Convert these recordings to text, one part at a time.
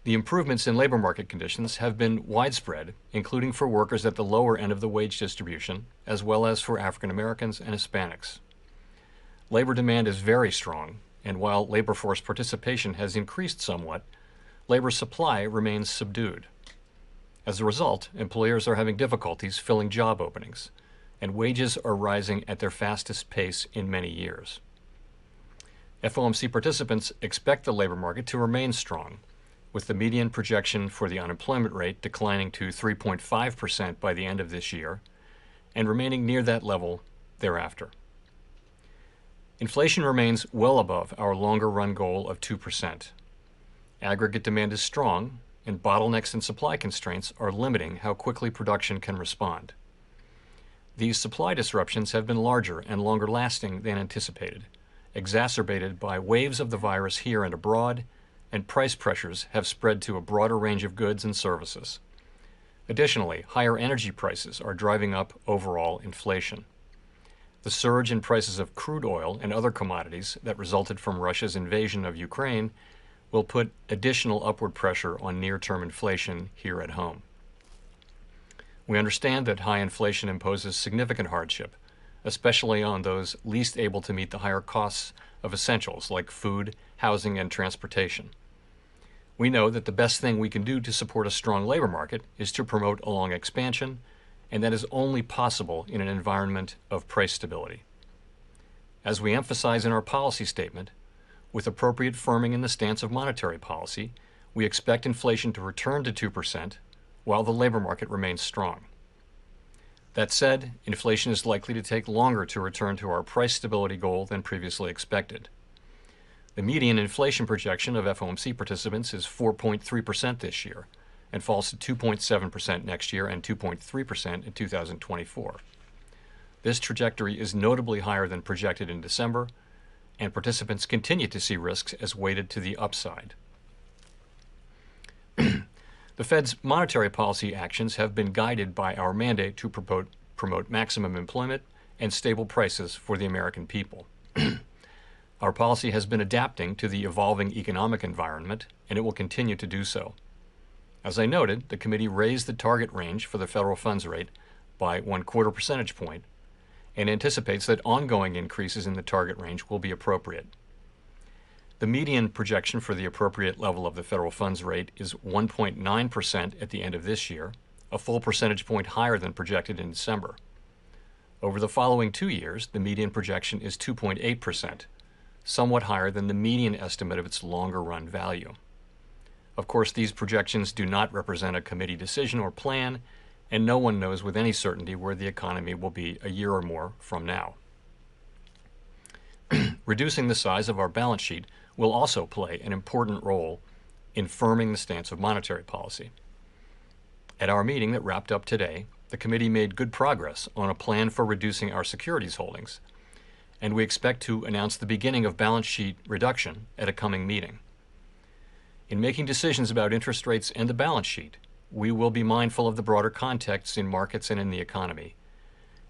The improvements in labor market conditions have been widespread, including for workers at the lower end of the wage distribution, as well as for African Americans and Hispanics. Labor demand is very strong, and while labor force participation has increased somewhat, labor supply remains subdued. As a result, employers are having difficulties filling job openings, and wages are rising at their fastest pace in many years. FOMC participants expect the labor market to remain strong, with the median projection for the unemployment rate declining to 3.5% by the end of this year and remaining near that level thereafter. Inflation remains well above our longer-run goal of 2%. Aggregate demand is strong, and bottlenecks and supply constraints are limiting how quickly production can respond. These supply disruptions have been larger and longer lasting than anticipated, exacerbated by waves of the virus here and abroad, and price pressures have spread to a broader range of goods and services. Additionally, higher energy prices are driving up overall inflation. The surge in prices of crude oil and other commodities that resulted from Russia's invasion of Ukraine will put additional upward pressure on near-term inflation here at home. We understand that high inflation imposes significant hardship, especially on those least able to meet the higher costs of essentials like food, housing, and transportation. We know that the best thing we can do to support a strong labor market is to promote along expansion, and that is only possible in an environment of price stability. As we emphasize in our policy statement, with appropriate firming in the stance of monetary policy, we expect inflation to return to 2% while the labor market remains strong. That said, inflation is likely to take longer to return to our price stability goal than previously expected. The median inflation projection of FOMC participants is 4.3% this year, and falls to 2.7% next year and 2.3% in 2024. This trajectory is notably higher than projected in December, and participants continue to see risks as weighted to the upside. The Fed's monetary policy actions have been guided by our mandate to promote maximum employment and stable prices for the American people. Our policy has been adapting to the evolving economic environment, and it will continue to do so. As I noted, the committee raised the target range for the federal funds rate by 1/4 percentage point and anticipates that ongoing increases in the target range will be appropriate. The median projection for the appropriate level of the federal funds rate is 1.9% at the end of this year, a full percentage point higher than projected in December. Over the following 2 years, the median projection is 2.8%, somewhat higher than the median estimate of its longer-run value. Of course, these projections do not represent a committee decision or plan, and no one knows with any certainty where the economy will be a year or more from now. Reducing the size of our balance sheet will also play an important role in firming the stance of monetary policy. At our meeting that wrapped up today, the committee made good progress on a plan for reducing our securities holdings, and we expect to announce the beginning of balance sheet reduction at a coming meeting. In making decisions about interest rates and the balance sheet, we will be mindful of the broader context in markets and in the economy,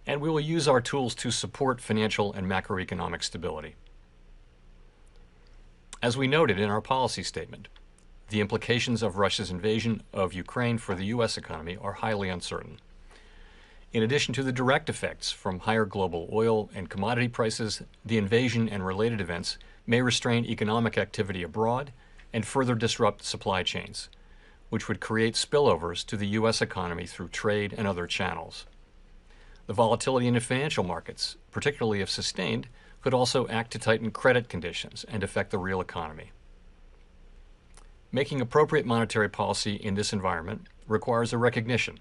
and we will use our tools to support financial and macroeconomic stability. As we noted in our policy statement, the implications of Russia's invasion of Ukraine for the U.S. economy are highly uncertain. In addition to the direct effects from higher global oil and commodity prices, the invasion and related events may restrain economic activity abroad and further disrupt supply chains, which would create spillovers to the U.S. economy through trade and other channels. The volatility in the financial markets, particularly if sustained, could also act to tighten credit conditions and affect the real economy. Making appropriate monetary policy in this environment requires a recognition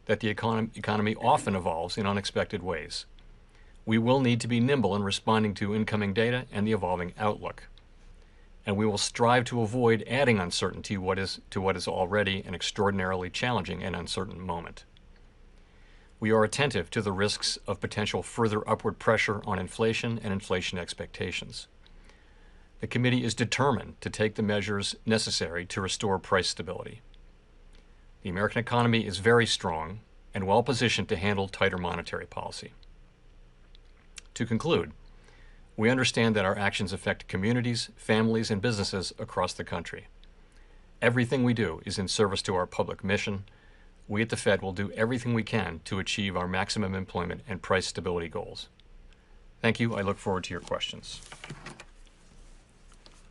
that the economy often evolves in unexpected ways. We will need to be nimble in responding to incoming data and the evolving outlook, and we will strive to avoid adding uncertainty to what is already an extraordinarily challenging and uncertain moment. We are attentive to the risks of potential further upward pressure on inflation and inflation expectations. The committee is determined to take the measures necessary to restore price stability. The American economy is very strong and well positioned to handle tighter monetary policy. To conclude, we understand that our actions affect communities, families, and businesses across the country. Everything we do is in service to our public mission. We at the Fed will do everything we can to achieve our maximum employment and price stability goals. Thank you. I look forward to your questions.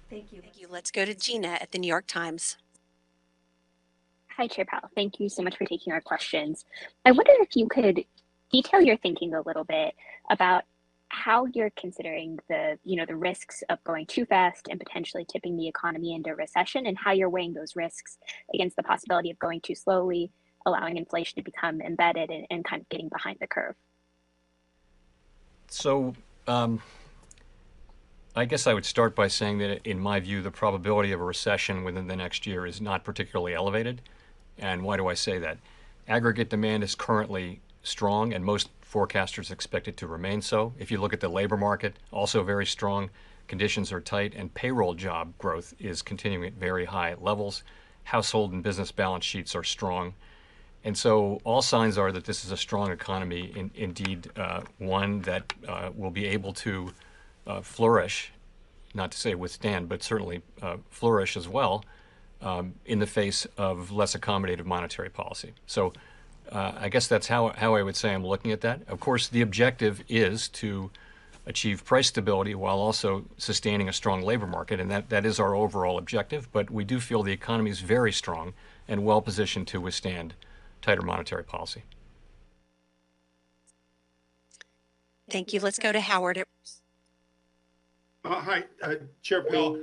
Thank you. Let's go to Gina at the New York Times. Hi, Chair Powell. Thank you so much for taking our questions. I wonder if you could detail your thinking a little bit about how you're considering the risks of going too fast and potentially tipping the economy into recession, and how you're weighing those risks against the possibility of going too slowly, allowing inflation to become embedded and kind of getting behind the curve. So I guess I would start by saying that, in my view, the probability of a recession within the next year is not particularly elevated. And why do I say that? Aggregate demand is currently strong, and most forecasters expect it to remain so. If you look at the labor market, also very strong. Conditions are tight, and payroll job growth is continuing at very high levels. Household and business balance sheets are strong. And so all signs are that this is a strong economy, indeed one that will be able to flourish, not to say withstand, but certainly flourish as well in the face of less accommodative monetary policy. So I guess that's how I would say I'm looking at that. Of course, the objective is to achieve price stability while also sustaining a strong labor market, and that is our overall objective. But we do feel the economy is very strong and well positioned to withstand tighter monetary policy. Thank you. Let's go to Howard. Hi, Chair Powell.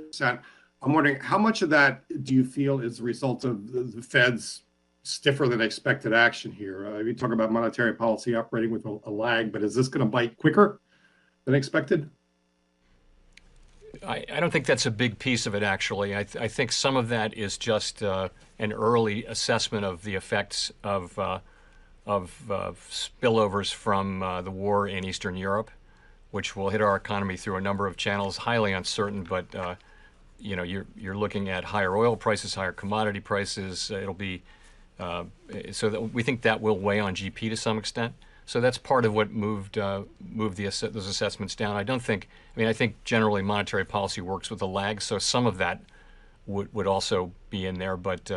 I'm wondering, how much of that do you feel is a result of the Fed's stiffer than expected action here? You talk about monetary policy operating with a lag, but is this going to bite quicker than expected? I don't think that's a big piece of it, actually. I think some of that is just an early assessment of the effects of spillovers from the war in Eastern Europe, which will hit our economy through a number of channels, highly uncertain. But you're looking at higher oil prices, higher commodity prices. It'll be so that we think that will weigh on GP to some extent. So that's part of what moved those assessments down. I think generally monetary policy works with a lag, so some of that would also be in there. But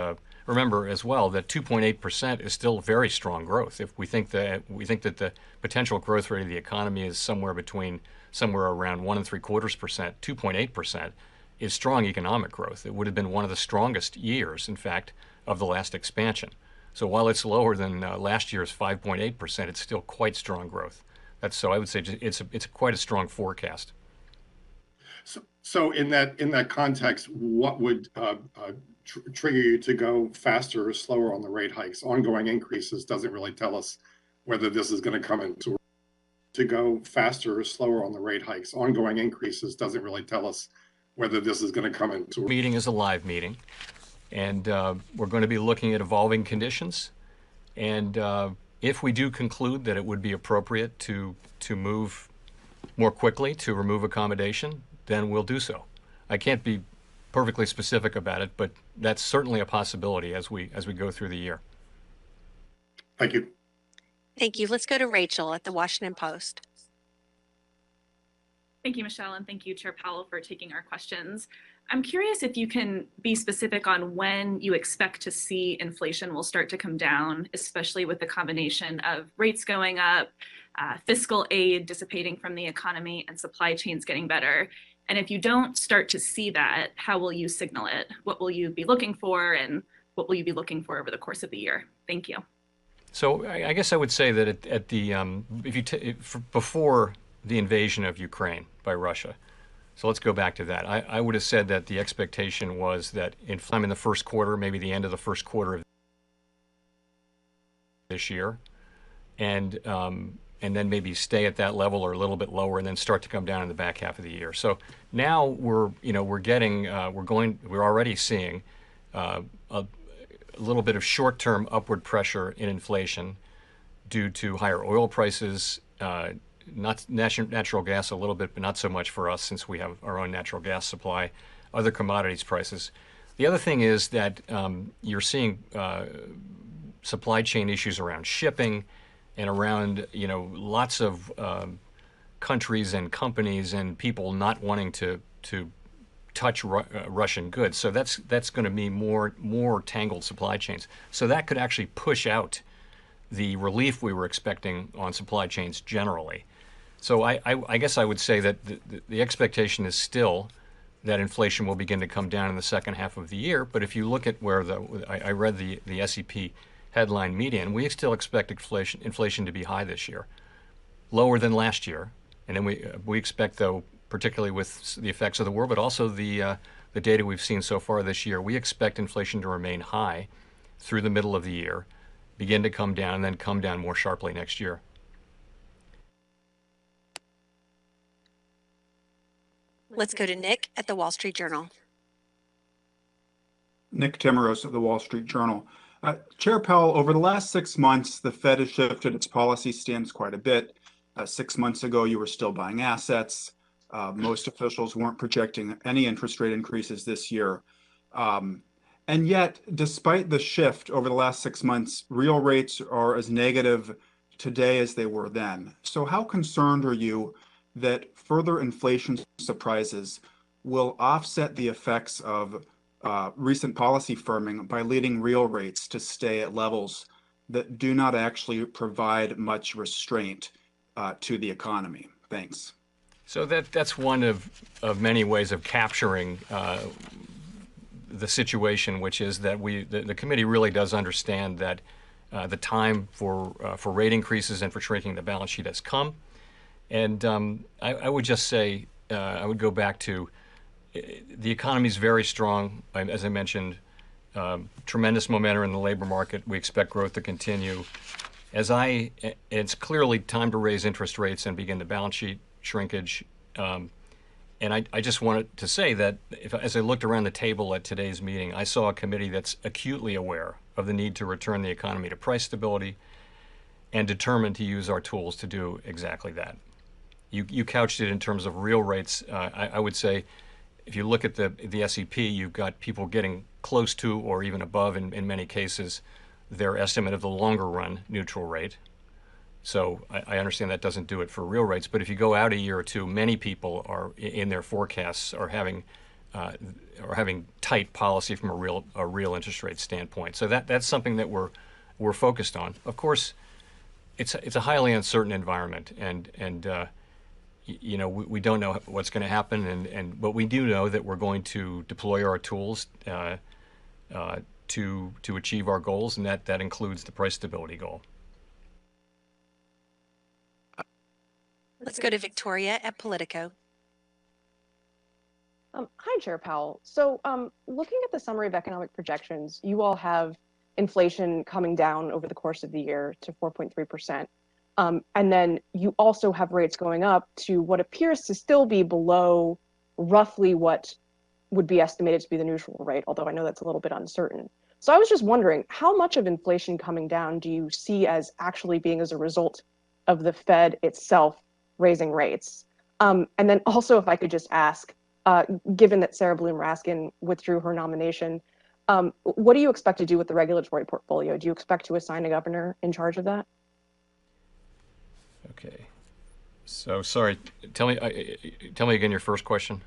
remember as well that 2.8% is still very strong growth. If we think that the potential growth rate of the economy is somewhere around 1.75%, 2.8% is strong economic growth. It would have been one of the strongest years, in fact, of the last expansion. So while it's lower than last year's 5.8%, it's still quite strong growth. I would say it's quite a strong forecast. So in that context, what would trigger you to go faster or slower on the rate hikes? Ongoing increases doesn't really tell us whether this is going to come into to go faster or slower on the rate hikes. Ongoing increases doesn't really tell us whether this is going to come into. Meeting is a live meeting, and we're going to be looking at evolving conditions. And if we do conclude that it would be appropriate to move more quickly to remove accommodation, then we'll do so. I can't be perfectly specific about it, but that's certainly a possibility as we go through the year. Thank you. Thank you. Let's go to Rachel at the Washington Post. Thank you, Michelle, and thank you, Chair Powell, for taking our questions. I'm curious if you can be specific on when you expect to see inflation will start to come down, especially with the combination of rates going up, fiscal aid dissipating from the economy, and supply chains getting better. And if you don't start to see that, how will you signal it? What will you be looking for, and what will you be looking for over the course of the year? Thank you. So I guess I would say that before the invasion of Ukraine by Russia, so let's go back to that. I would have said that the expectation was that in the first quarter, maybe the end of the first quarter of this year, and then maybe stay at that level or a little bit lower, and then start to come down in the back half of the year. So now we're already seeing a little bit of short-term upward pressure in inflation due to higher oil prices, not natural gas a little bit, but not so much for us since we have our own natural gas supply, other commodities prices. The other thing is that you're seeing supply chain issues around shipping and around lots of countries and companies and people not wanting to touch Russian goods. So that's going to mean more tangled supply chains. So that could actually push out the relief we were expecting on supply chains generally. So I guess I would say that the expectation is still that inflation will begin to come down in the second half of the year. But if you look at where I read the SEP headline median, we still expect inflation to be high this year, lower than last year. And then we expect, though, particularly with the effects of the war, but also the data we've seen so far this year, we expect inflation to remain high through the middle of the year, begin to come down, and then come down more sharply next year. Let's go to Nick at the Wall Street Journal. Nick Timmeros of the Wall Street Journal. Chair Powell, over the last 6 months, the Fed has shifted its policy stance quite a bit. 6 months ago, you were still buying assets. Most officials weren't projecting any interest rate increases this year. And yet, despite the shift over the last 6 months, real rates are as negative today as they were then. So how concerned are you that further inflation surprises will offset the effects of recent policy firming by leading real rates to stay at levels that do not actually provide much restraint to the economy? Thanks. So that's one of many ways of capturing the situation, which is that the committee really does understand that the time for rate increases and for shrinking the balance sheet has come. And I would just say, I would go back to the economy is very strong. As I mentioned, tremendous momentum in the labor market. We expect growth to continue. It's clearly time to raise interest rates and begin the balance sheet shrinkage. And I just wanted to say that as I looked around the table at today's meeting, I saw a committee that's acutely aware of the need to return the economy to price stability and determined to use our tools to do exactly that. You couched it in terms of real rates. I would say if you look at the SEP, you've got people getting close to or even above, in many cases, their estimate of the longer run neutral rate. So I understand that doesn't do it for real rates, but if you go out a year or two, many people are in their forecasts are having tight policy from a real interest rate standpoint. So that's something that we're focused on. Of course, it's a highly uncertain environment, and we don't know what's going to happen, but we do know that we're going to deploy our tools to achieve our goals, and that includes the price stability goal. Let's go to Victoria at Politico. Hi, Chair Powell. So looking at the summary of economic projections, you all have inflation coming down over the course of the year to 4.3%. And then you also have rates going up to what appears to still be below roughly what would be estimated to be the neutral rate, although I know that's a little bit uncertain. So I was just wondering, how much of inflation coming down do you see as actually being as a result of the Fed itself raising rates? And then also, if I could just ask, given that Sarah Bloom Raskin withdrew her nomination, what do you expect to do with the regulatory portfolio? Do you expect to assign a governor in charge of that? Okay. So sorry, tell me again your first question.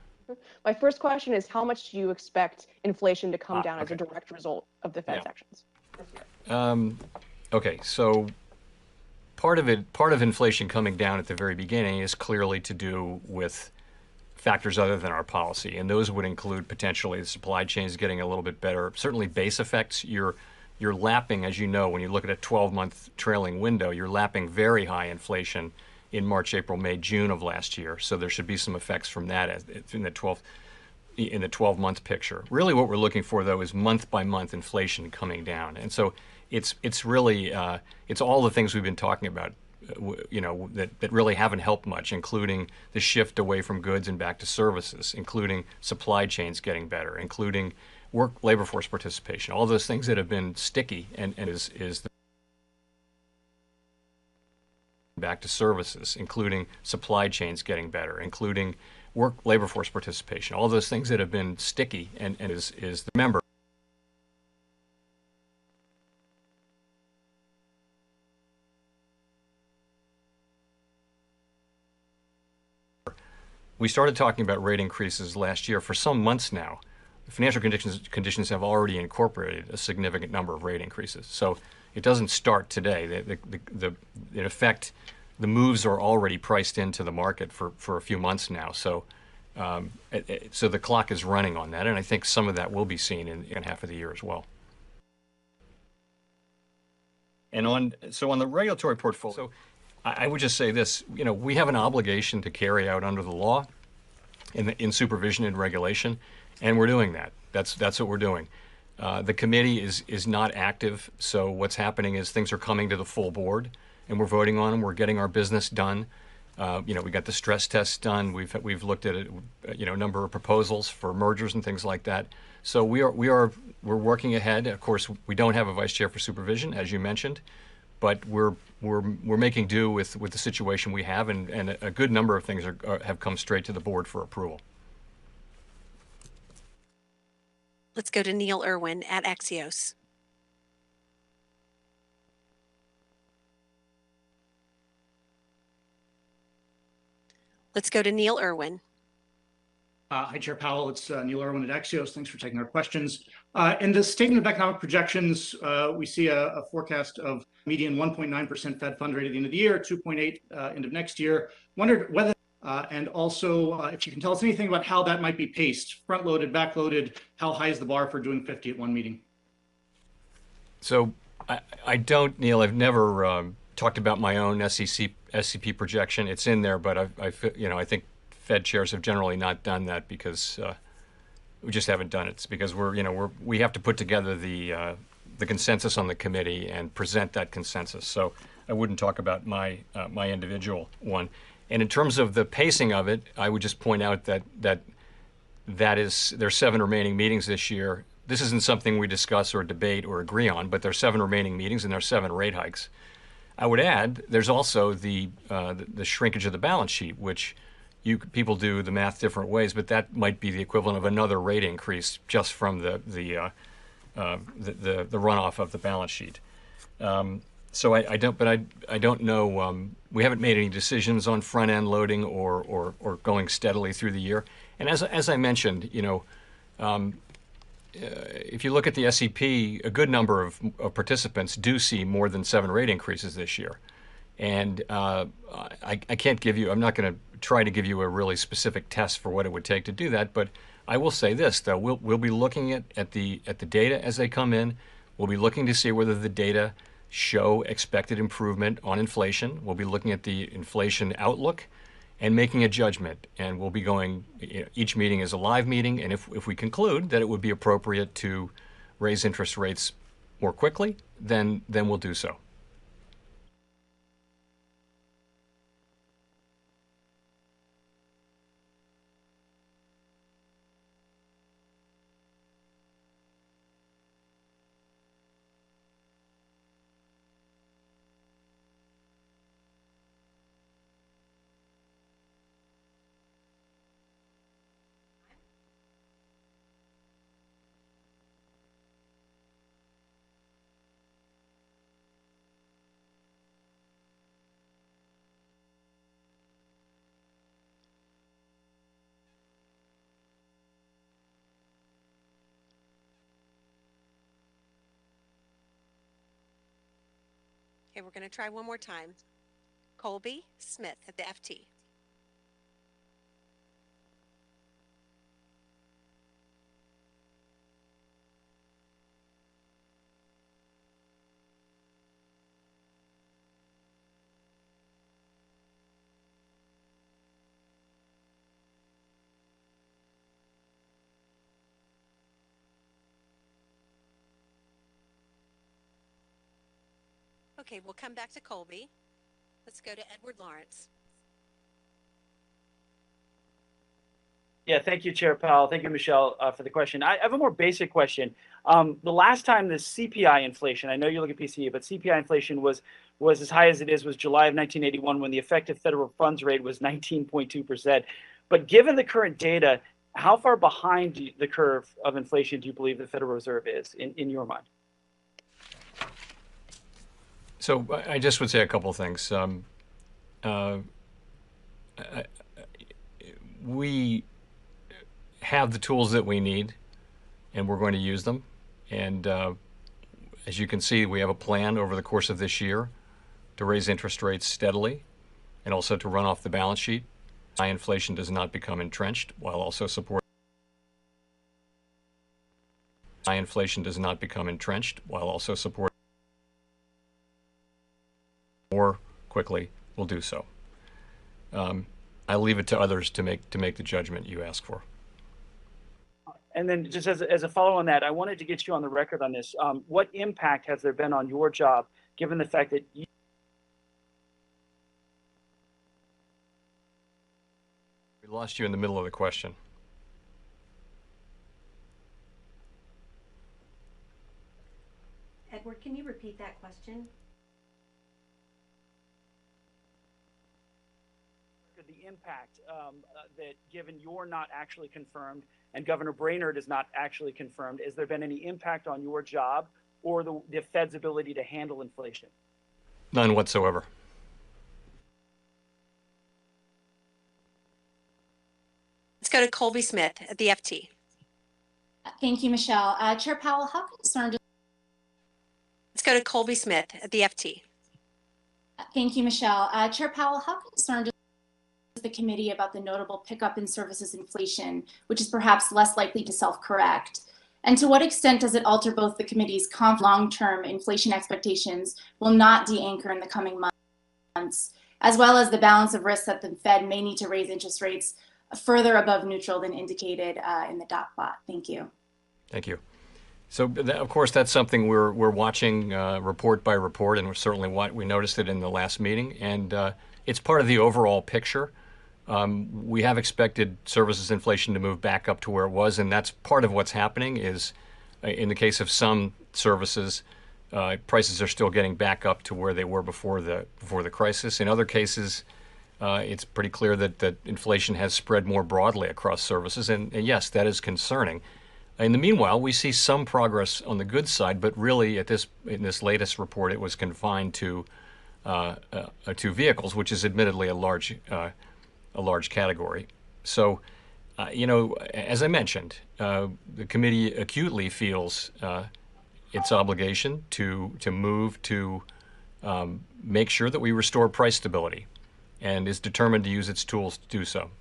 My first question is, how much do you expect inflation to come down as a direct result of the Fed's actions? Okay, so part of inflation coming down at the very beginning is clearly to do with factors other than our policy, and those would include potentially the supply chains getting a little bit better. Certainly base effects. You're lapping, as you know, when you look at a 12-month trailing window, you're lapping very high inflation in March, April, May, June of last year. So there should be some effects from that in the 12-month picture. Really what we're looking for, though, is month-by-month inflation coming down. And so it's really it's all the things we've been talking about, that really haven't helped much, including the shift away from goods and back to services, including supply chains getting better, including labor force participation, all those things that have been sticky and is the back to services, including supply chains getting better, including labor force participation, all those things that have been sticky and is the member. we started talking about rate increases last year. For some months now, financial conditions have already incorporated a significant number of rate increases. So it doesn't start today. In effect, the moves are already priced into the market for a few months now. So so the clock is running on that, and I think some of that will be seen in half of the year as well. And on the regulatory portfolio, so I would just say this: we have an obligation to carry out under the law, in supervision and regulation, and we're doing that. That's what we're doing. The committee is not active, so what's happening is things are coming to the full board, and we're voting on them. We're getting our business done. We got the stress tests done. We've looked at a number of proposals for mergers and things like that. So we're working ahead. Of course, we don't have a vice chair for supervision, as you mentioned, but we're making do with the situation we have, and a good number of things have come straight to the board for approval. Let's go to Neil Irwin at Axios. Let's go to Neil Irwin. Hi, Chair Powell. It's Neil Irwin at Axios. Thanks for taking our questions. In the Statement of Economic Projections, we see a forecast of median 1.9% Fed fund rate at the end of the year, 2.8 end of next year. Wondered whether, and also if you can tell us anything about how that might be paced, front-loaded, back-loaded, how high is the bar for doing 50 at one meeting? So I don't, Neil, I've never talked about my own SCP projection. It's in there, but I think Fed chairs have generally not done that because we just haven't done it. It's because we have to put together the consensus on the committee and present that consensus. So I wouldn't talk about my individual one. And in terms of the pacing of it, I would just point out that there's 7 remaining meetings this year. This isn't something we discuss or debate or agree on, but there's 7 remaining meetings and there's 7 rate hikes. I would add there's also the shrinkage of the balance sheet, which people do the math different ways, but that might be the equivalent of another rate increase just from the runoff of the balance sheet. So I don't know. We haven't made any decisions on front end loading or going steadily through the year. And as I mentioned, if you look at the SEP, a good number of participants do see more than 7 rate increases this year. And I can't give you, I'm not going to try to give you a really specific test for what it would take to do that, but I will say this, though. We'll be looking at the data as they come in. We'll be looking to see whether the data show expected improvement on inflation. We'll be looking at the inflation outlook and making a judgment. And we'll be going, each meeting is a live meeting, and if we conclude that it would be appropriate to raise interest rates more quickly, then we'll do so. Okay, we're going to try one more time. Colby Smith at the FT. Okay, we'll come back to Colby. Let's go to Edward Lawrence. Yeah, thank you, Chair Powell. Thank you, Michelle, for the question. I have a more basic question. The last time the CPI inflation, I know you look at PCE, but CPI inflation was as high as it was July of 1981 when the effective federal funds rate was 19.2%. But given the current data, how far behind the curve of inflation do you believe the Federal Reserve is in your mind? So I just would say a couple of things. we have the tools that we need, and we're going to use them. And as you can see, we have a plan over the course of this year to raise interest rates steadily and also to run off the balance sheet. High inflation does not become entrenched while also supporting. High inflation does not become entrenched while also supporting. More quickly will do so. I leave it to others to make the judgment you ask for. And then just as a follow on that, I wanted to get you on the record on this. What impact has there been on your job, given the fact that you We lost you in the middle of the question. Edward, can you repeat that question? the impact that given you're not actually confirmed and Governor Brainerd is not actually confirmed, has there been any impact on your job or the Fed's ability to handle inflation? None whatsoever. Let's go to Colby Smith at the FT. Thank you, Michelle. Chair Powell, how concerned? Let's go to Colby Smith at the FT. Thank you, Michelle. Chair Powell, how concerned is the committee about the notable pickup in services inflation, which is perhaps less likely to self-correct? And to what extent does it alter both the committee's long-term inflation expectations will not de-anchor in the coming months, as well as the balance of risks that the Fed may need to raise interest rates further above neutral than indicated in the dot plot? Thank you. Thank you. So, of course, that's something we're watching report by report, and we noticed it in the last meeting, and it's part of the overall picture. We have expected services inflation to move back up to where it was, and that's part of what's happening is, in the case of some services, prices are still getting back up to where they were before the crisis. In other cases, it's pretty clear that inflation has spread more broadly across services, and yes, that is concerning. In the meanwhile, we see some progress on the goods side, but really in this latest report, it was confined to vehicles, which is admittedly a large category. So, as I mentioned, the committee acutely feels its obligation to move to make sure that we restore price stability, and is determined to use its tools to do so.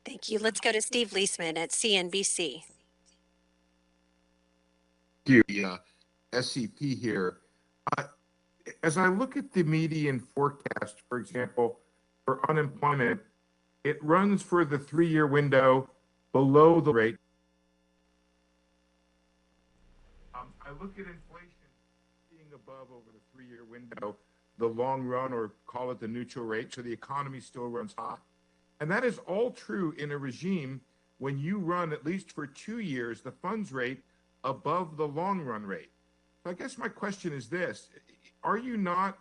Thank you. Let's go to Steve Leisman at CNBC. Thank you. SCP here. As I look at the median forecast, for example, for unemployment, it runs for the 3-year window below the rate. I look at inflation being above over the 3-year window, the long run, or call it the neutral rate, so the economy still runs hot. And that is all true in a regime when you run, at least for 2 years, the funds rate above the long run rate. So I guess my question is this: are you not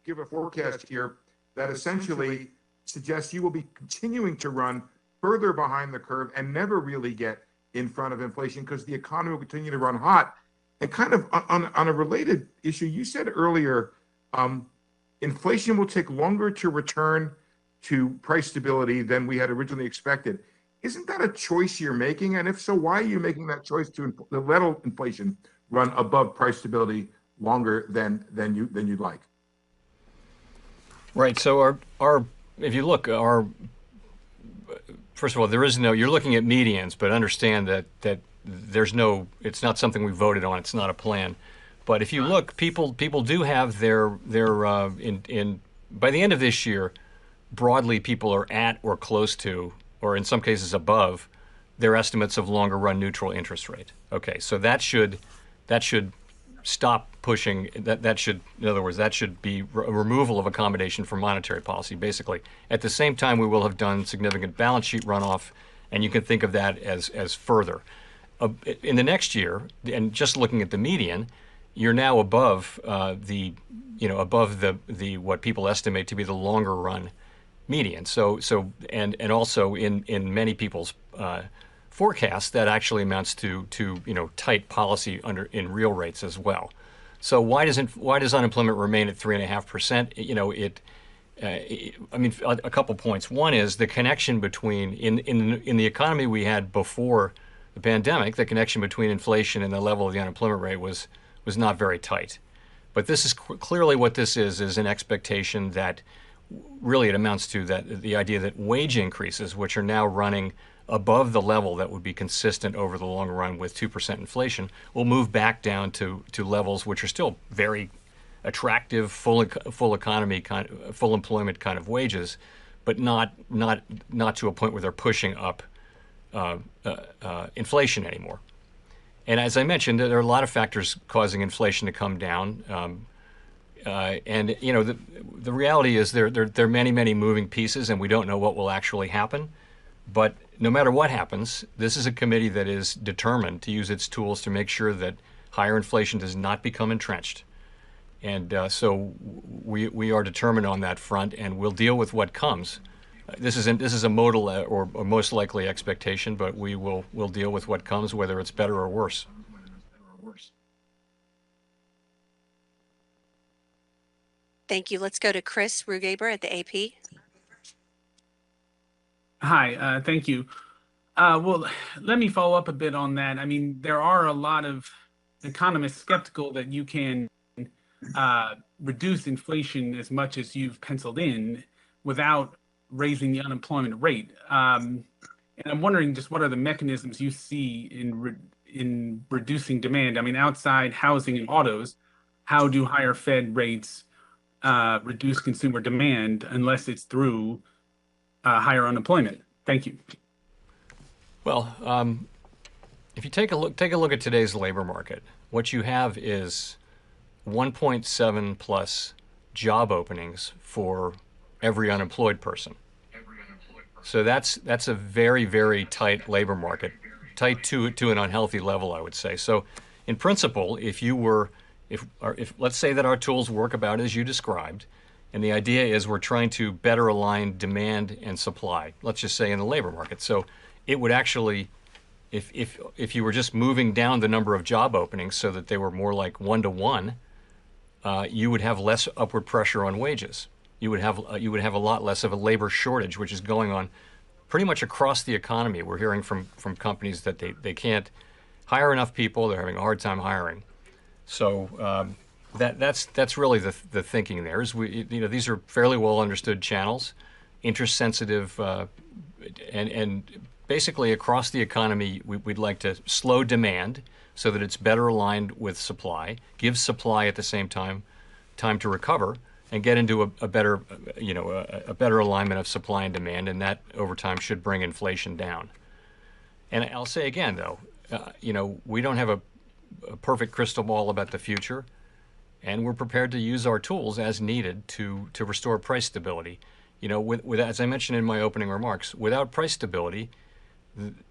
give a forecast here that essentially suggests you will be continuing to run further behind the curve and never really get in front of inflation because the economy will continue to run hot? And kind of on a related issue, you said earlier, inflation will take longer to return to price stability than we had originally expected. Isn't that a choice you're making? And if so, why are you making that choice to let inflation run above price stability longer than you'd like? Right. So if you look, first of all, you're looking at medians, but understand that it's not something we voted on. It's not a plan. But if you look, people do have their by the end of this year, broadly, people are at or close to, or in some cases above, their estimates of longer run neutral interest rate. Okay, so that should stop pushing. That should, in other words, that should be a removal of accommodation for monetary policy, basically. At the same time, we will have done significant balance sheet runoff, and you can think of that as further. In the next year, and just looking at the median, you're now above above the what people estimate to be the longer run median. And also in many people's forecasts, that actually amounts to tight policy in real rates as well. So why does unemployment remain at 3.5%? I mean, a couple points. One is the connection between in the economy we had before the pandemic, the connection between inflation and the level of the unemployment rate was not very tight. But this is clearly what this is an expectation that really it amounts to that the idea that wage increases, which are now running above the level that would be consistent over the long run with 2% inflation, will move back down to levels which are still very attractive, full economy full employment kind of wages, but not to a point where they're pushing up inflation anymore. And as I mentioned, there are a lot of factors causing inflation to come down. And you know, the reality is there are many moving pieces, and we don't know what will actually happen. But no matter what happens, this is a committee that is determined to use its tools to make sure that higher inflation does not become entrenched. And so we are determined on that front, and we'll deal with what comes. This is a modal or most likely expectation, but we'll deal with what comes, whether it's better or worse. Thank you. Let's go to Chris Rugaber at the AP. Hi, thank you. Well, let me follow up a bit on that. I mean, there are a lot of economists skeptical that you can reduce inflation as much as you've penciled in without raising the unemployment rate. And I'm wondering just what are the mechanisms you see in reducing demand? I mean, outside housing and autos, how do higher Fed rates reduce consumer demand unless it's through higher unemployment? Thank you. Well, if you take a look at today's labor market, what you have is 1.7 plus job openings for every unemployed person. So that's a very tight labor market, tight to an unhealthy level, I would say. So, in principle, if let's say that our tools work about as you described, and the idea is we're trying to better align demand and supply, let's just say in the labor market. So it would actually, if you were just moving down the number of job openings so that they were more like 1-to-1, you would have less upward pressure on wages. You would have a lot less of a labor shortage, which is going on pretty much across the economy. We're hearing from companies that they can't hire enough people. They're having a hard time hiring. So that's really the thinking there. Is these are fairly well understood channels, interest sensitive, and basically across the economy we'd like to slow demand so that it's better aligned with supply, give supply at the same time to recover, and get into a better alignment of supply and demand, and that over time should bring inflation down. And I'll say again, though, we don't have a perfect crystal ball about the future, and we're prepared to use our tools as needed to restore price stability. With as I mentioned in my opening remarks, without price stability,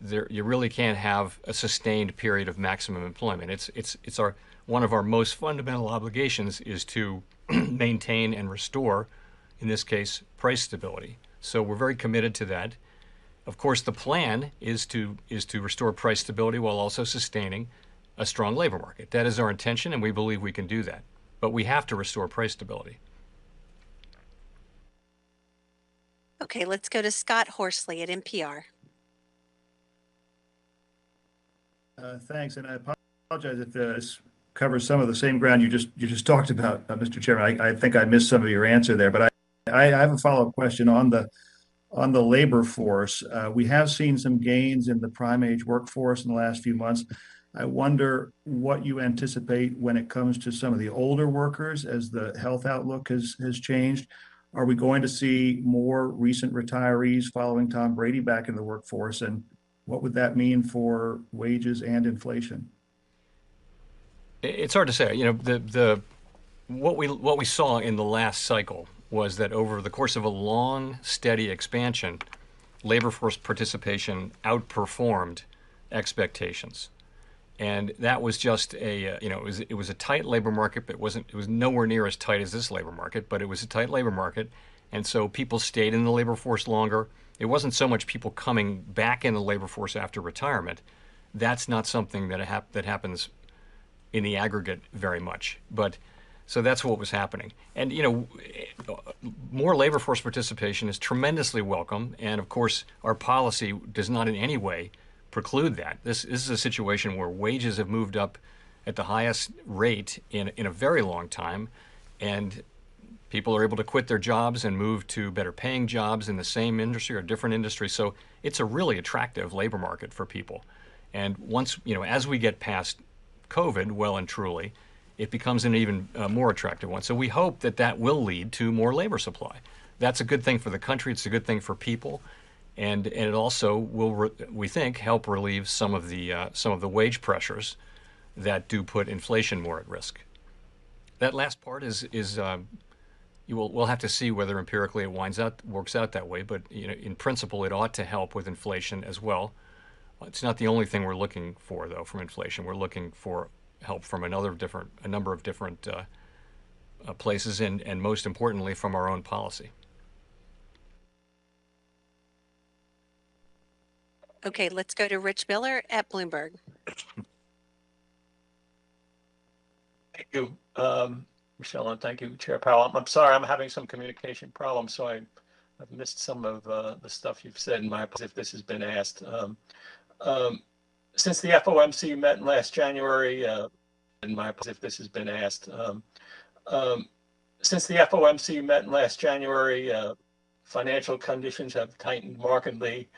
you really can't have a sustained period of maximum employment. It's one of our most fundamental obligations is to maintain and restore, in this case, price stability. So we're very committed to that. Of course, the plan is to restore price stability while also sustaining a strong labor market. That is our intention, and we believe we can do that. But we have to restore price stability. Okay, let's go to Scott Horsley at NPR. Thanks, and I apologize if this covers some of the same ground you just talked about, Mr. Chairman. I think I missed some of your answer there, but I have a follow-up question on the labor force. We have seen some gains in the prime age workforce in the last few months. I wonder what you anticipate when it comes to some of the older workers as the health outlook has changed. Are we going to see more recent retirees following Tom Brady back in the workforce, and what would that mean for wages and inflation? It's hard to say. What we saw in the last cycle was that over the course of a long, steady expansion, labor force participation outperformed expectations, and that was just it was a tight labor market, but it was nowhere near as tight as this labor market, but it was a tight labor market, and so people stayed in the labor force longer. It wasn't so much people coming back in the labor force after retirement. That's not something that happens in the aggregate very much. But So that's what was happening. And, more labor force participation is tremendously welcome. And of course, our policy does not in any way preclude that. This is a situation where wages have moved up at the highest rate in a very long time. And people are able to quit their jobs and move to better paying jobs in the same industry or different industry. So it's a really attractive labor market for people. And once, as we get past COVID, well and truly, it becomes an even more attractive one. So we hope that that will lead to more labor supply. That's a good thing for the country. It's a good thing for people. And it also will, we think, help relieve some of the wage pressures that do put inflation more at risk. That last part is we'll have to see whether empirically it works out that way. But in principle, it ought to help with inflation as well. It's not the only thing we're looking for, though, from inflation. We're looking for help from a number of different places, and most importantly, from our own policy. Okay, let's go to Rich Miller at Bloomberg. Thank you, Michelle, and thank you, Chair Powell. I'm sorry, I'm having some communication problems, so I've missed some of the stuff you've said, and my apologies if this has been asked. Since the FOMC met last January, and my apologies if this has been asked. Since the FOMC met last January, financial conditions have tightened markedly.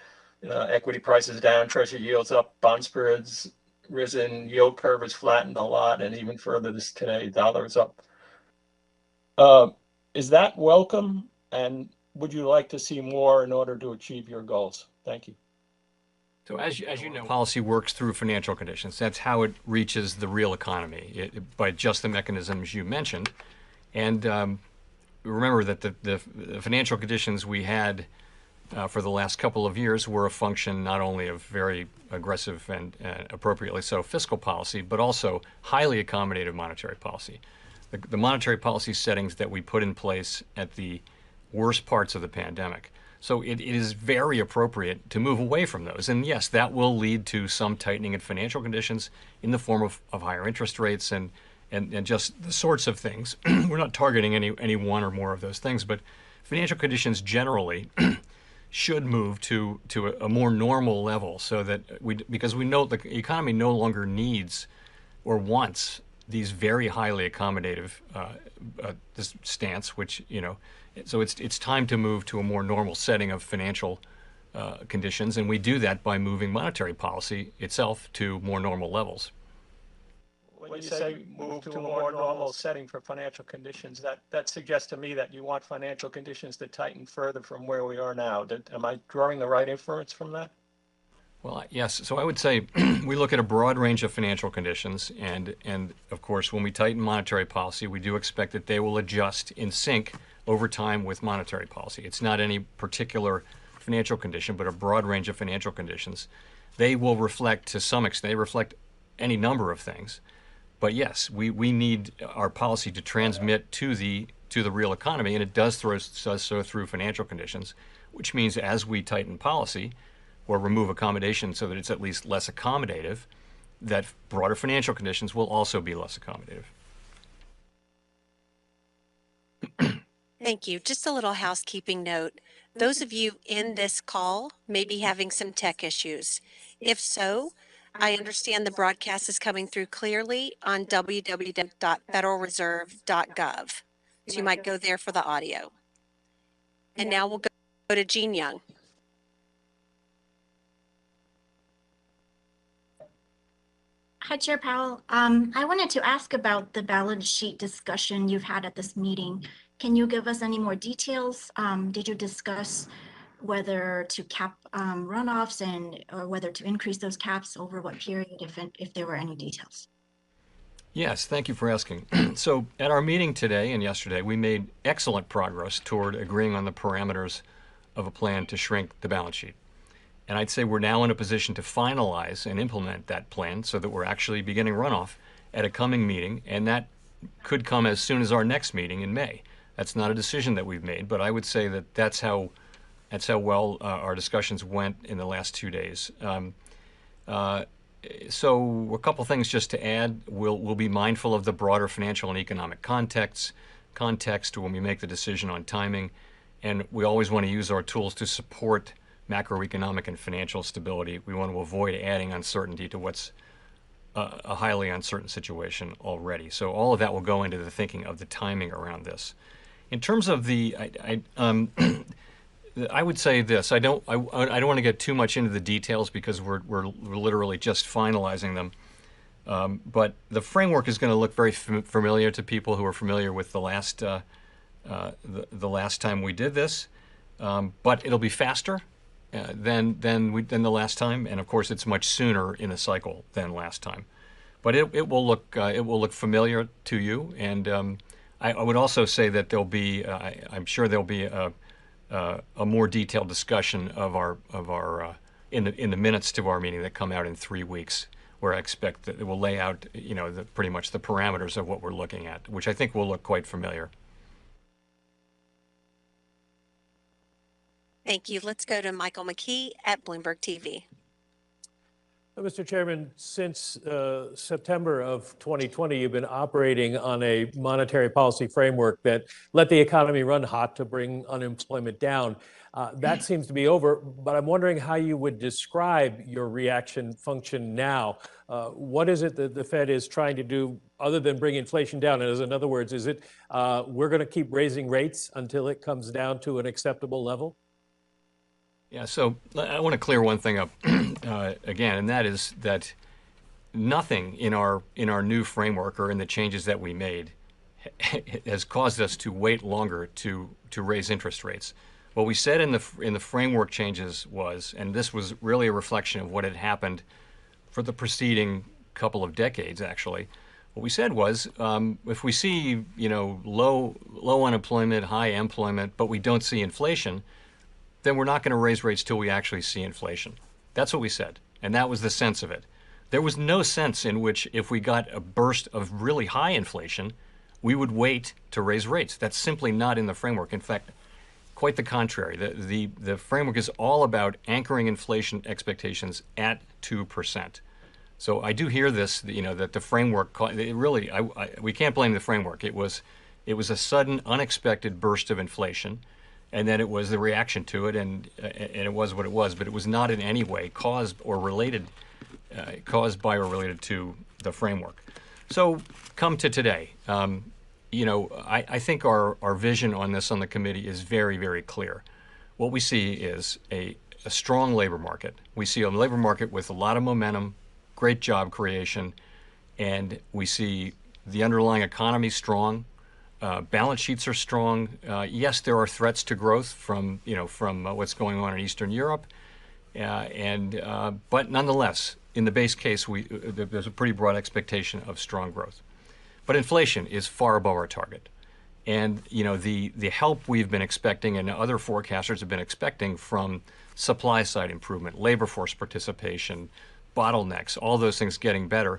Equity prices down, treasury yields up, bond spreads risen, yield curve has flattened a lot, and even further this today, dollar is up. Is that welcome? And would you like to see more in order to achieve your goals? Thank you. So as you know, policy works through financial conditions. That's how it reaches the real economy, by just the mechanisms you mentioned. And remember that the financial conditions we had for the last couple of years were a function not only of very aggressive and appropriately so fiscal policy, but also highly accommodative monetary policy. The monetary policy settings that we put in place at the worst parts of the pandemic. So it is very appropriate to move away from those. And yes, that will lead to some tightening in financial conditions in the form of higher interest rates and just the sorts of things. We're not targeting any one or more of those things, but financial conditions generally should move to a more normal level, so that because we know the economy no longer needs or wants these very highly accommodative this stance, which so it's time to move to a more normal setting of financial conditions, and we do that by moving monetary policy itself to more normal levels. When you say move to a more normal setting for financial conditions, that suggests to me that you want financial conditions to tighten further from where we are now. Am I drawing the right inference from that? Well, yes. So I would say we look at a broad range of financial conditions, and of course, when we tighten monetary policy, we do expect that they will adjust in sync over time with monetary policy. It's not any particular financial condition, but a broad range of financial conditions. They will reflect, to some extent, they reflect any number of things. But yes, we need our policy to transmit to the real economy, and it does so through financial conditions, which means as we tighten policy or remove accommodation so that it's at least less accommodative, that broader financial conditions will also be less accommodative. Thank you. Just a little housekeeping note. Those of you in this call may be having some tech issues. If so, I understand the broadcast is coming through clearly on www.federalreserve.gov. So you might go there for the audio. And now we'll go to Jean Young. Hi, Chair Powell. I wanted to ask about the balance sheet discussion you've had at this meeting. Can you give us any more details? Did you discuss whether to cap runoffs or whether to increase those caps over what period, if there were any details? Yes, thank you for asking. So at our meeting today and yesterday, we made excellent progress toward agreeing on the parameters of a plan to shrink the balance sheet. And I'd say we're now in a position to finalize and implement that plan so that we're actually beginning runoff at a coming meeting, and that could come as soon as our next meeting in May. That's not a decision that we've made, but I would say that that's how well our discussions went in the last 2 days. so a couple things just to add. We'll be mindful of the broader financial and economic context when we make the decision on timing, and we always want to use our tools to support macroeconomic and financial stability. We want to avoid adding uncertainty to what's a highly uncertain situation already. So all of that will go into the thinking of the timing around this. In terms of the, I would say this. I don't want to get too much into the details because we're literally just finalizing them. But the framework is going to look very familiar to people who are familiar with the last time we did this. But it'll be faster than the last time, and of course it's much sooner in the cycle than last time. But it will look familiar to you, and I would also say that there'll be I'm sure there'll be a more detailed discussion of our in the minutes to our meeting that come out in 3 weeks, where I expect that it will lay out pretty much the parameters of what we're looking at, which I think will look quite familiar. Thank you. Let's go to Michael McKee at Bloomberg TV. Mr. Chairman, since September of 2020, you've been operating on a monetary policy framework that let the economy run hot to bring unemployment down. That seems to be over, but I'm wondering how you would describe your reaction function now. What is it that the Fed is trying to do other than bring inflation down? And in other words, is it we're going to keep raising rates until it comes down to an acceptable level? Yeah, so I want to clear one thing up again, and that is that nothing in our new framework or in the changes that we made has caused us to wait longer to raise interest rates. What we said in the framework changes was, and this was really a reflection of what had happened for the preceding couple of decades, actually. What we said was, if we see low unemployment, high employment, but we don't see inflation, then we're not going to raise rates till we actually see inflation. That's what we said, and that was the sense of it. There was no sense in which if we got a burst of really high inflation, we would wait to raise rates. That's simply not in the framework. In fact, quite the contrary. The framework is all about anchoring inflation expectations at 2%. So I do hear this, that the framework, we can't blame the framework. It was a sudden, unexpected burst of inflation. And then it was the reaction to it, and it was what it was. But it was not in any way caused by or related to the framework. So come to today. I think our vision on this on the committee is very, very clear. What we see is a strong labor market. We see a labor market with a lot of momentum, great job creation, and we see the underlying economy strong. Balance sheets are strong. Yes, there are threats to growth from what's going on in Eastern Europe, but nonetheless, in the base case, there's a pretty broad expectation of strong growth. But inflation is far above our target, and the help we've been expecting and other forecasters have been expecting from supply side improvement, labor force participation, bottlenecks, all those things getting better,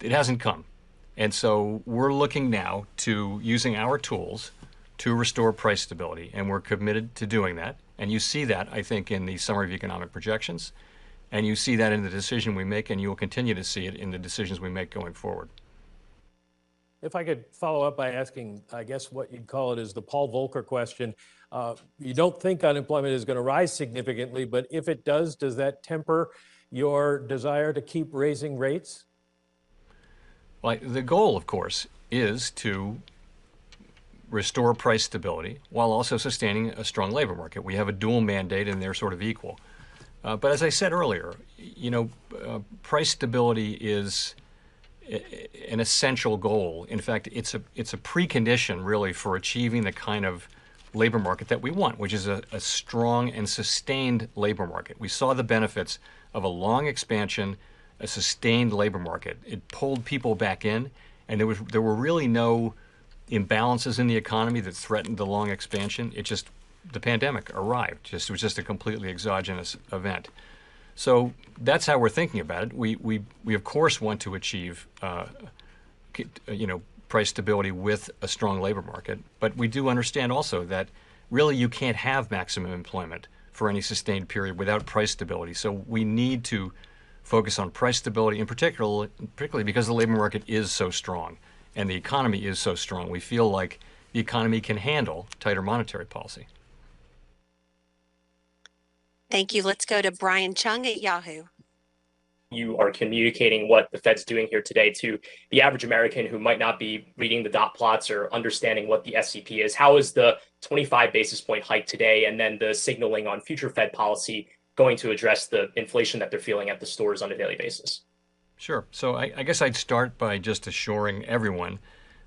it hasn't come. And so we're looking now to using our tools to restore price stability, and we're committed to doing that. And you see that, I think, in the summary of economic projections, and you see that in the decision we make, and you will continue to see it in the decisions we make going forward. If I could follow up by asking, I guess what you'd call it is the Paul Volcker question. You don't think unemployment is going to rise significantly, but if it does that temper your desire to keep raising rates? Well, the goal, of course, is to restore price stability while also sustaining a strong labor market. We have a dual mandate, and they're sort of equal. But as I said earlier, price stability is an essential goal. In fact, it's a precondition, really, for achieving the kind of labor market that we want, which is a strong and sustained labor market. We saw the benefits of a long expansion, a sustained labor market. It pulled people back in, and there were really no imbalances in the economy that threatened the long expansion. The pandemic arrived. It was just a completely exogenous event. So that's how we're thinking about it. We of course want to achieve price stability with a strong labor market, but we do understand also that really you can't have maximum employment for any sustained period without price stability. So we need to focus on price stability, and particularly because the labor market is so strong and the economy is so strong, we feel like the economy can handle tighter monetary policy. Thank you. Let's go to Brian Chung at Yahoo. You are communicating what the Fed's doing here today to the average American who might not be reading the dot plots or understanding what the SCP is. How is the 25 basis point hike today and then the signaling on future Fed policy going to address the inflation that they're feeling at the stores on a daily basis? Sure. So I guess I'd start by just assuring everyone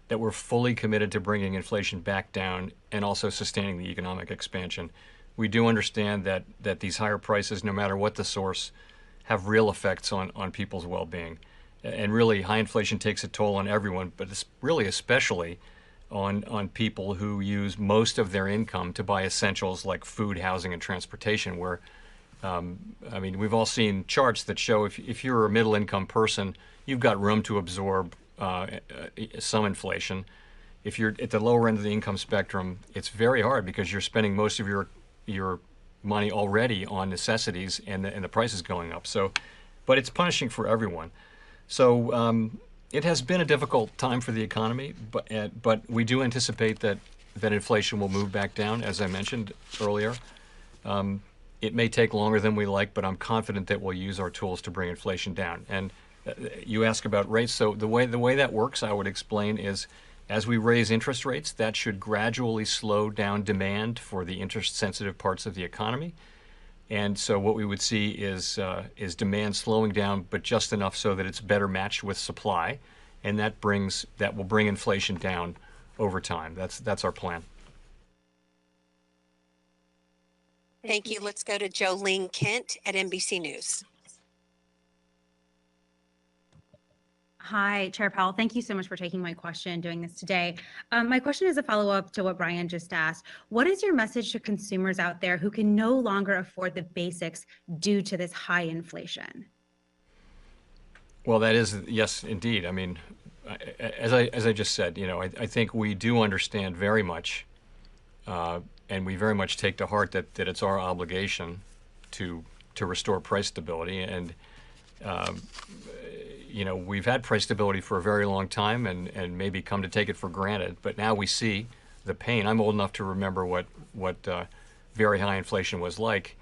that we're fully committed to bringing inflation back down and also sustaining the economic expansion. We do understand that these higher prices, no matter what the source, have real effects on people's well-being. And really, high inflation takes a toll on everyone, but it's really especially on people who use most of their income to buy essentials like food, housing, and transportation, where, I mean, we've all seen charts that show if you're a middle-income person, you've got room to absorb some inflation. If you're at the lower end of the income spectrum, it's very hard because you're spending most of your money already on necessities and the prices going up. So, but it's punishing for everyone. So it has been a difficult time for the economy, but we do anticipate that inflation will move back down, as I mentioned earlier. It may take longer than we like, but I'm confident that we'll use our tools to bring inflation down. And you ask about rates. So the way that works, I would explain, is as we raise interest rates, that should gradually slow down demand for the interest-sensitive parts of the economy. And so what we would see is demand slowing down, but just enough so that it's better matched with supply, and that will bring inflation down over time. That's our plan. Thank you. Let's go to Jolene Kent at NBC News. Hi, Chair Powell. Thank you so much for taking my question, doing this today. My question is a follow-up to what Brian just asked. What is your message to consumers out there who can no longer afford the basics due to this high inflation? Well, that is, yes, indeed. I mean, as I just said, I think we do understand very much, and we very much take to heart that it's our obligation to restore price stability. And we've had price stability for a very long time and maybe come to take it for granted, but now we see the pain. I'm old enough to remember what very high inflation was like.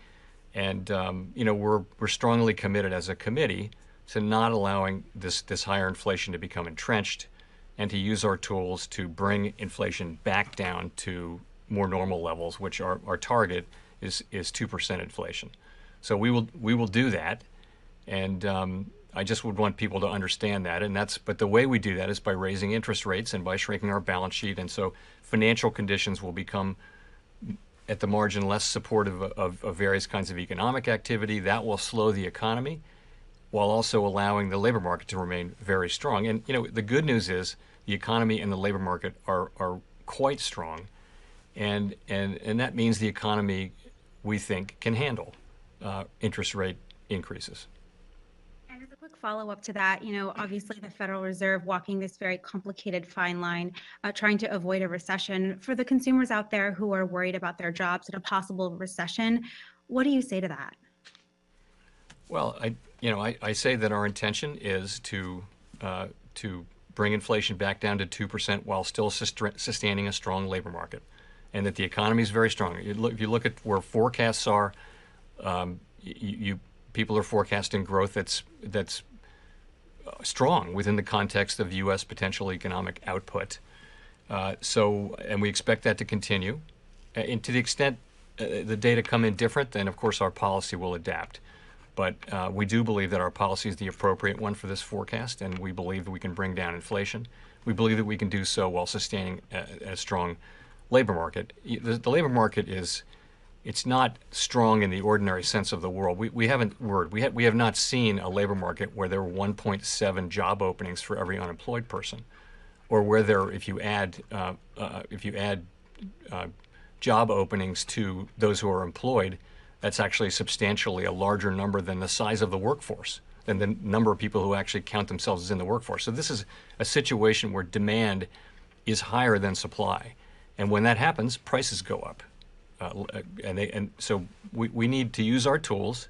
And, we're strongly committed as a committee to not allowing this higher inflation to become entrenched and to use our tools to bring inflation back down to more normal levels, which our target is 2% inflation. So we will do that. And, I just would want people to understand that, but the way we do that is by raising interest rates and by shrinking our balance sheet, and so financial conditions will become, at the margin, less supportive of various kinds of economic activity. That will slow the economy, while also allowing the labor market to remain very strong. And the good news is the economy and the labor market are quite strong, and that means the economy, we think, can handle interest rate increases. As a quick follow-up to that, obviously the Federal Reserve walking this very complicated fine line, trying to avoid a recession. For the consumers out there who are worried about their jobs in a possible recession, what do you say to that? Well, I say that our intention is to bring inflation back down to 2% while still sustaining a strong labor market, and that the economy is very strong. If you look at where forecasts are, people are forecasting growth that's strong within the context of U.S. potential economic output. And we expect that to continue. And to the extent the data come in different, then of course our policy will adapt. But we do believe that our policy is the appropriate one for this forecast, and we believe that we can bring down inflation. We believe that we can do so while sustaining a strong labor market. The labor market it's not strong in the ordinary sense of the world. We have not seen a labor market where there were 1.7 job openings for every unemployed person, or where if you add job openings to those who are employed, that's actually substantially a larger number than the size of the workforce, than the number of people who actually count themselves as in the workforce. So this is a situation where demand is higher than supply, and when that happens, prices go up. And so we need to use our tools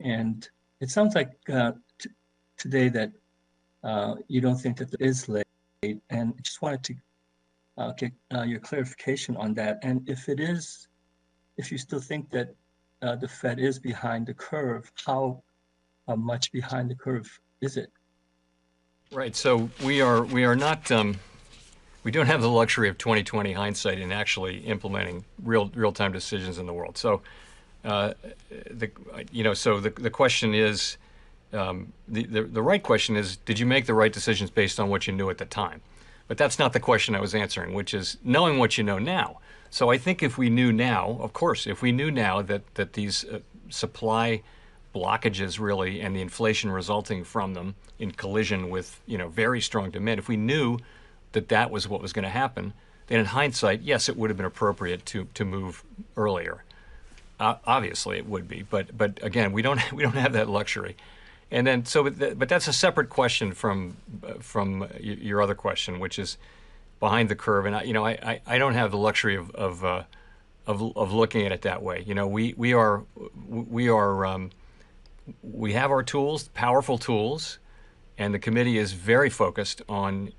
And it sounds like today that you don't think that there is lag and just wanted to get your clarification on that. And if it is, if you still think that the Fed is behind the curve, how much behind the curve is it? Right. So we are not. We don't have the luxury of 2020 hindsight in actually implementing real-time decisions in the world. So, the question is, the right question is, did you make the right decisions based on what you knew at the time? But that's not the question I was answering, which is knowing what you know now. So I think if we knew now, of course, if we knew now that these supply blockages really and the inflation resulting from them in collision with very strong demand, if we knew that was what was going to happen, then in hindsight, yes, it would have been appropriate to move earlier. Obviously, it would be, but again, we don't have that luxury. And then but that's a separate question from your other question, which is behind the curve. And I don't have the luxury of looking at it that way. We have our tools, powerful tools, and the committee is very focused on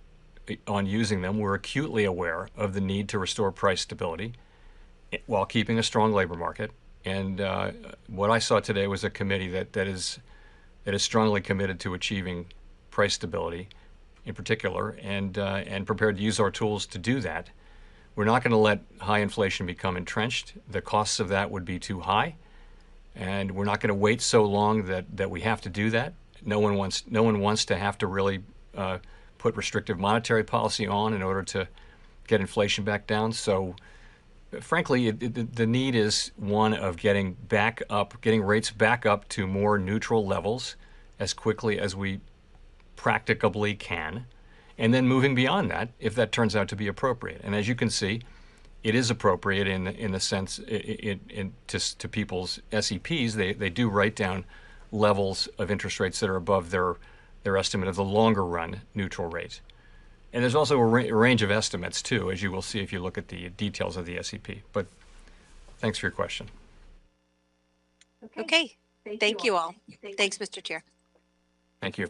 using them. We're acutely aware of the need to restore price stability while keeping a strong labor market. And what I saw today was a committee that is strongly committed to achieving price stability in particular, and prepared to use our tools to do that. We're not going to let high inflation become entrenched. The costs of that would be too high, and we're not going to wait so long that we have to do that. No one wants to have to really put restrictive monetary policy on in order to get inflation back down. So frankly, the need is one of getting rates back up to more neutral levels as quickly as we practicably can, and then moving beyond that if that turns out to be appropriate. And as you can see, it is appropriate in the sense to people's SEPs. They do write down levels of interest rates that are above their estimate of the longer run neutral rate. And there's also a range of estimates too, as you will see if you look at the details of the SEP. But thanks for your question. Okay. Thank you all. Thanks, Mr. Chair. Thank you.